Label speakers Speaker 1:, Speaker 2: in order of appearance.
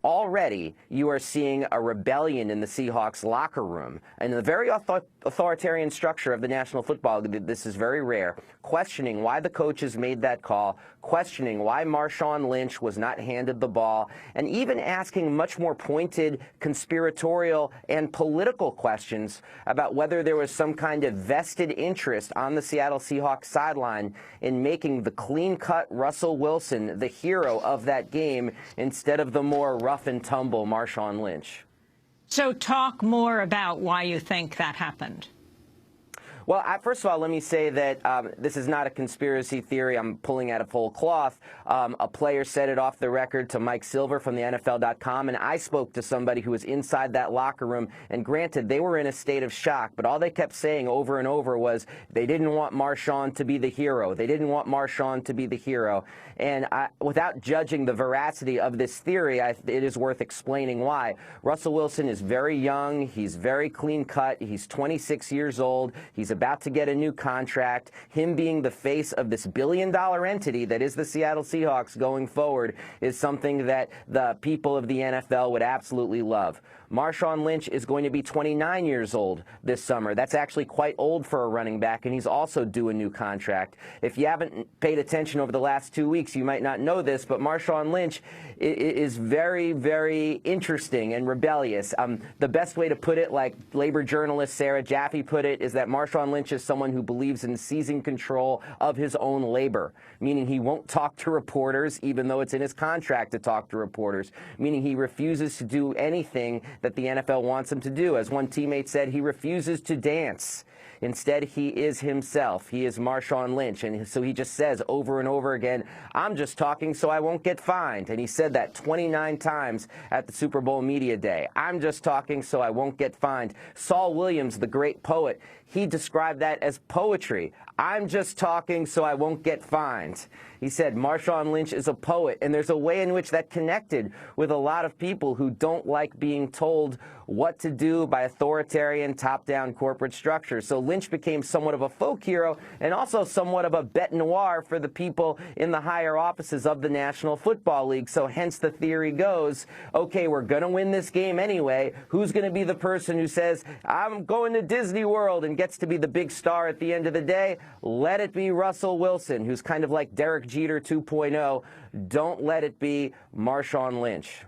Speaker 1: Already, you are seeing a rebellion in the Seahawks locker room. And the very authoritarian structure of the National Football League, this is very rare, questioning why the coaches made that call, questioning why Marshawn Lynch was not handed the ball, and even asking much more pointed conspiratorial and political questions about whether there was some kind of vested interest on the Seattle Seahawks sideline in making the clean-cut Russell Wilson the hero of that game instead of the more rough-and-tumble Marshawn Lynch.
Speaker 2: So talk more about why you think that happened.
Speaker 1: Well, first of all, let me say that this is not a conspiracy theory I'm pulling out of whole cloth. A player said it off the record to Mike Silver from the NFL.com, and I spoke to somebody who was inside that locker room, and granted, they were in a state of shock, but all they kept saying over and over was they didn't want Marshawn to be the hero. They didn't want Marshawn to be the hero. And without judging the veracity of this theory, it is worth explaining why. Russell Wilson is very young. He's very clean-cut. He's 26 years old. He's about to get a new contract. Him being the face of this billion-dollar entity that is the Seattle Seahawks going forward is something that the people of the NFL would absolutely love. Marshawn Lynch is going to be 29 years old this summer. That's actually quite old for a running back, and he's also due a new contract. If you haven't paid attention over the last 2 weeks, you might not know this, but Marshawn Lynch is very, very interesting and rebellious. The best way to put it, like labor journalist Sarah Jaffe put it, is that Marshawn Lynch is someone who believes in seizing control of his own labor, meaning he won't talk to reporters, even though it's in his contract to talk to reporters, meaning he refuses to do anything that the NFL wants him to do. As one teammate said, he refuses to dance. Instead, he is himself. He is Marshawn Lynch. And so he just says over and over again, I'm just talking so I won't get fined. And he said that 29 times at the Super Bowl Media Day. I'm just talking so I won't get fined. Saul Williams, the great poet, he described that as poetry. I'm just talking so I won't get fined. He said Marshawn Lynch is a poet, and there's a way in which that connected with a lot of people who don't like being told what to do by authoritarian top-down corporate structures. So Lynch became somewhat of a folk hero and also somewhat of a bête noire for the people in the higher offices of the National Football League. So hence the theory goes, okay, we're going to win this game anyway. Who's going to be the person who says, I'm going to Disney World and gets to be the big star at the end of the day? Let it be Russell Wilson, who's kind of like Derek Jeter 2.0. Don't let it be Marshawn Lynch.